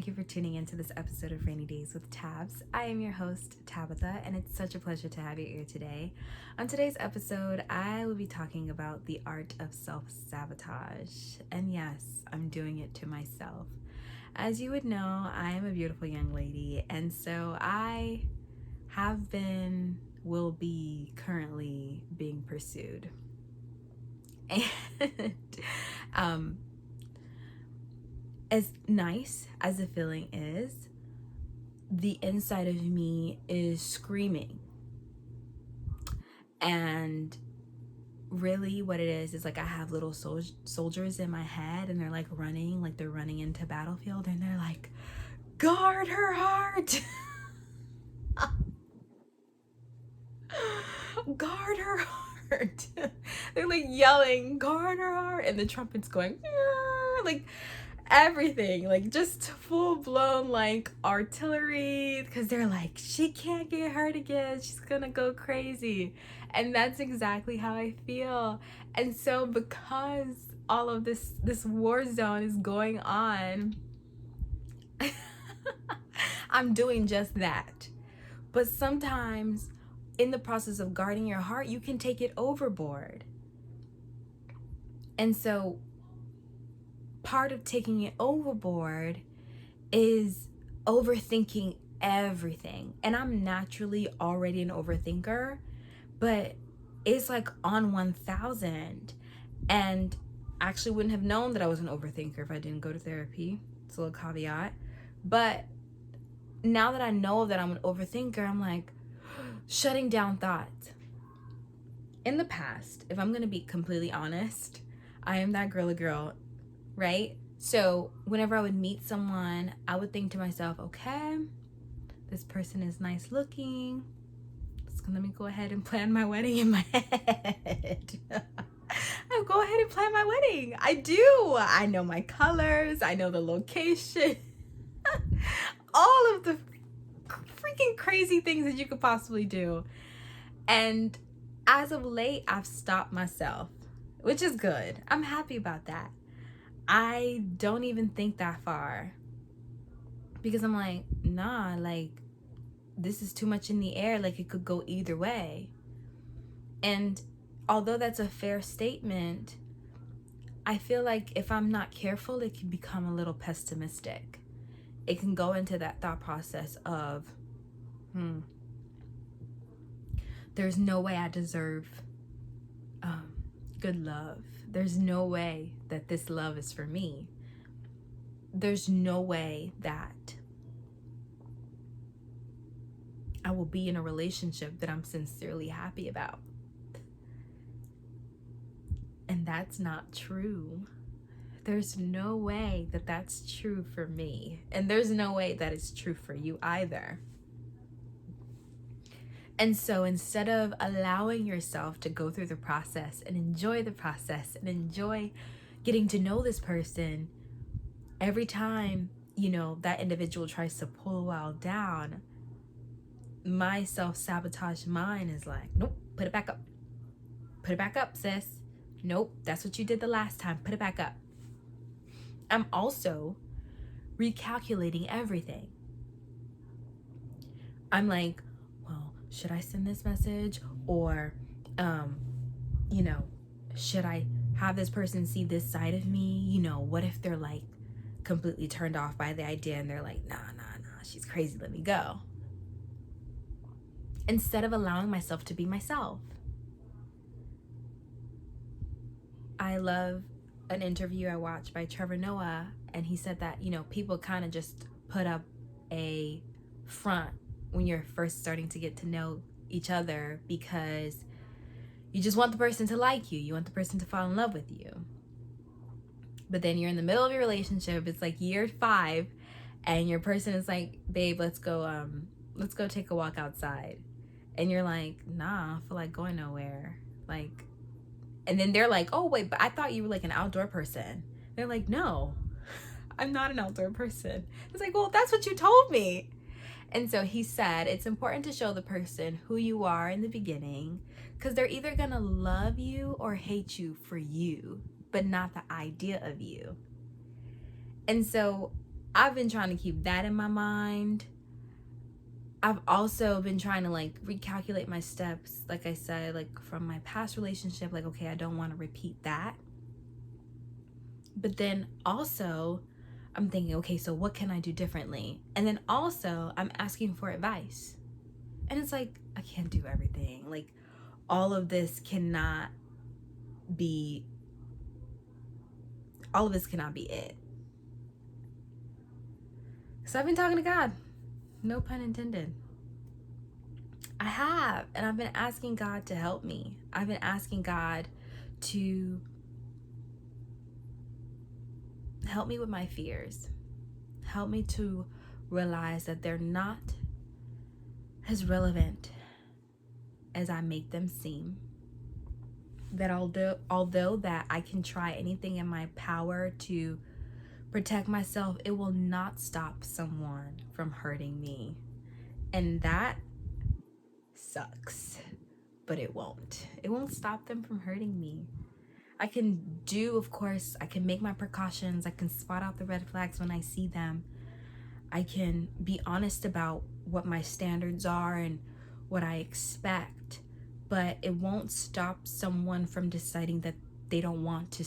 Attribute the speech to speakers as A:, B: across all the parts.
A: thank you for tuning into this episode of Rainy Days with Tabs. I am your host, Tabitha, and it's such a pleasure to have you here today. On today's episode, I will be talking about the art of self-sabotage. And yes, I'm doing it to myself. As you would know, I am a beautiful young lady, and so I have been, will be currently being pursued. And as nice as the feeling is, the inside of me is screaming. And really what it is like I have little soldiers in my head, and they're like running, like they're running into battlefield, and they're like, guard her heart. Guard her heart. They're like yelling, guard her heart, and the trumpet's going, like everything, like just full blown like artillery, because they're like, she can't get hurt again, she's gonna go crazy. And that's exactly how I feel. And so because all of this war zone is going on, I'm doing just that. But sometimes in the process of guarding your heart, you can take it overboard. And so part of taking it overboard is overthinking everything. And I'm naturally already an overthinker, but it's like on 1000. And I actually wouldn't have known that I was an overthinker if I didn't go to therapy. It's a little caveat. But now that I know that I'm an overthinker, I'm like shutting down thoughts. In the past, if I'm going to be completely honest, I am that girly girl, right? So whenever I would meet someone, I would think to myself, okay, this person is nice looking. Let me go ahead and plan my wedding in my head. I'll go ahead and plan my wedding. I do. I know my colors. I know the location. All of the freaking crazy things that you could possibly do. And as of late, I've stopped myself, which is good. I'm happy about that. I don't even think that far, because I'm like, nah, like this is too much in the air. Like it could go either way. And although that's a fair statement, I feel like if I'm not careful, it can become a little pessimistic. It can go into that thought process of, there's no way I deserve good love. There's no way that this love is for me. There's no way that I will be in a relationship that I'm sincerely happy about. And that's not true. There's no way that that's true for me. And there's no way that it's true for you either. And so instead of allowing yourself to go through the process and enjoy the process and enjoy getting to know this person, every time, that individual tries to pull a while down, my self-sabotage mind is like, nope, put it back up. Put it back up, sis. Nope, that's what you did the last time. Put it back up. I'm also recalculating everything. I'm like, well, should I send this message? Or, should I have this person see this side of me? What if they're like completely turned off by the idea and they're like, nah, she's crazy, let me go. Instead of allowing myself to be myself. I love an interview I watched by Trevor Noah, and he said that, people kind of just put up a front when you're first starting to get to know each other, because you just want the person to like you. You want the person to fall in love with you. But then you're in the middle of your relationship. It's like year 5, and your person is like, babe, let's go take a walk outside. And you're like, nah, I don't feel like going nowhere. Like, and then they're like, oh, wait, but I thought you were like an outdoor person. They're like, no, I'm not an outdoor person. It's like, well, that's what you told me. And so he said, it's important to show the person who you are in the beginning, because they're either going to love you or hate you for you, but not the idea of you. And so I've been trying to keep that in my mind. I've also been trying to like recalculate my steps, like I said, like from my past relationship, like, okay, I don't want to repeat that. But then also I'm thinking, okay, so what can I do differently? And then also I'm asking for advice. And it's like, I can't do everything. Like, all of this cannot be it. So I've been talking to God. No pun intended. I have. And I've been asking God to help me. I've been asking God to help me with my fears. Help me to realize that they're not as relevant as I make them seem. That although that I can try anything in my power to protect myself, it will not stop someone from hurting me. And that sucks. But it won't. It won't stop them from hurting me. I can make my precautions. I can spot out the red flags when I see them. I can be honest about what my standards are and what I expect. But it won't stop someone from deciding that they don't want to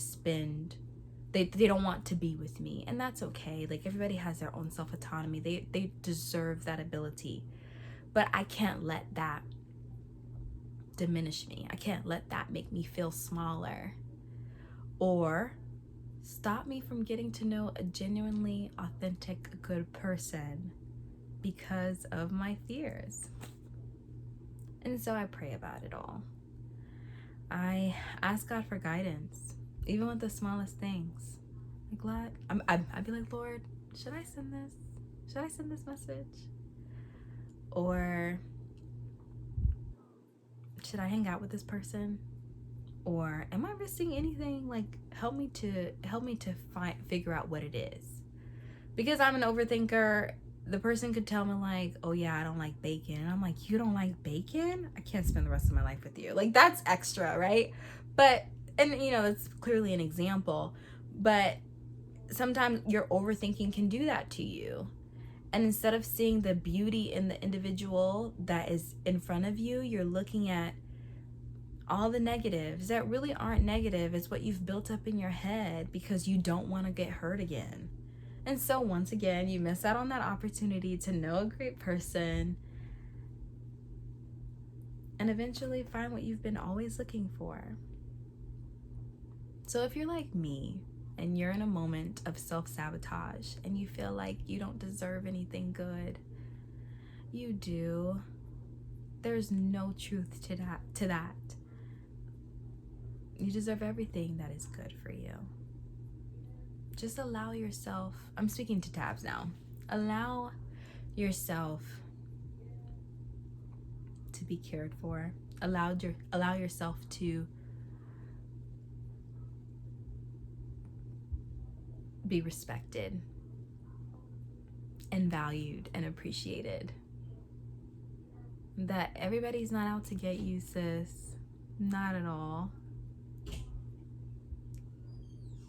A: they don't want to be with me. And that's okay. Like, everybody has their own self-autonomy. They deserve that ability. But I can't let that diminish me. I can't let that make me feel smaller or stop me from getting to know a genuinely authentic, good person because of my fears. And so I pray about it all. I ask God for guidance, even with the smallest things. Like, I'd be like, Lord, should I send this? Should I send this message? Or should I hang out with this person? Or am I risking anything? Like, help me to figure out what it is. Because I'm an overthinker, the person could tell me like, oh yeah, I don't like bacon. And I'm like, you don't like bacon? I can't spend the rest of my life with you. Like, that's extra, right? But, and you know, that's clearly an example. But sometimes your overthinking can do that to you. And instead of seeing the beauty in the individual that is in front of you, you're looking at all the negatives that really aren't negative. It's what you've built up in your head because you don't want to get hurt again. And so once again, you miss out on that opportunity to know a great person and eventually find what you've been always looking for. So if you're like me and you're in a moment of self-sabotage and you feel like you don't deserve anything good, you do. There's no truth to that. You deserve everything that is good for you. Just allow yourself, I'm speaking to Tabs now, allow yourself to be cared for. Allow yourself to be respected and valued and appreciated. That everybody's not out to get you, sis. Not at all.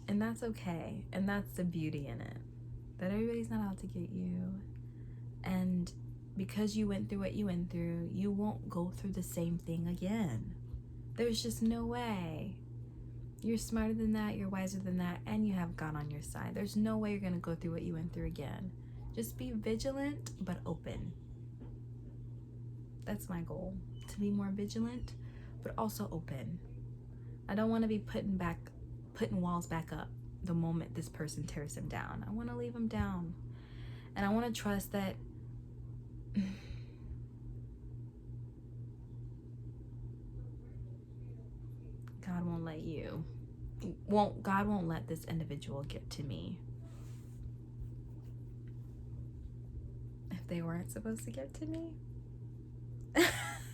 A: And that's okay. And that's the beauty in it. That everybody's not out to get you. And because you went through what you went through, you won't go through the same thing again. There's just no way. You're smarter than that, you're wiser than that, and you have God on your side. There's no way you're going to go through what you went through again. Just be vigilant, but open. That's my goal. To be more vigilant, but also open. I don't want to be putting walls back up the moment this person tears them down. I want to leave them down. And I want to trust that God won't let this individual get to me if they weren't supposed to get to me.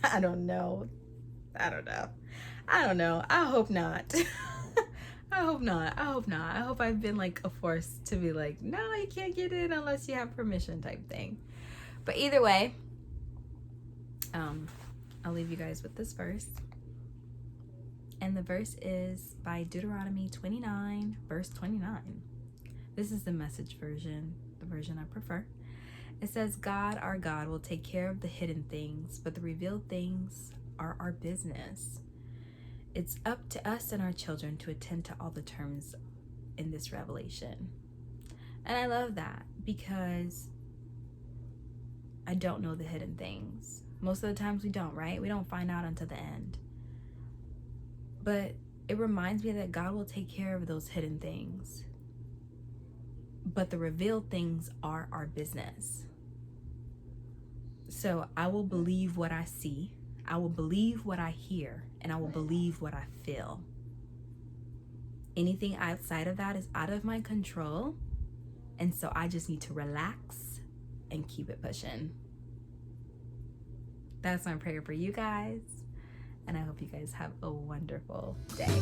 A: I don't know. I hope not. I hope not. I hope I've been like a force to be like, no, you can't get in unless you have permission type thing. But either way, I'll leave you guys with this verse. And the verse is by Deuteronomy 29, verse 29. This is the Message version. The version I prefer. It says, God, our God, will take care of the hidden things, but the revealed things are our business. It's up to us and our children to attend to all the terms in this revelation. And I love that because I don't know the hidden things. Most of the times we don't, right? We don't find out until the end. But it reminds me that God will take care of those hidden things. But the revealed things are our business. So I will believe what I see, I will believe what I hear, and I will believe what I feel. Anything outside of that is out of my control. And so I just need to relax and keep it pushing. That's my prayer for you guys. And I hope you guys have a wonderful day.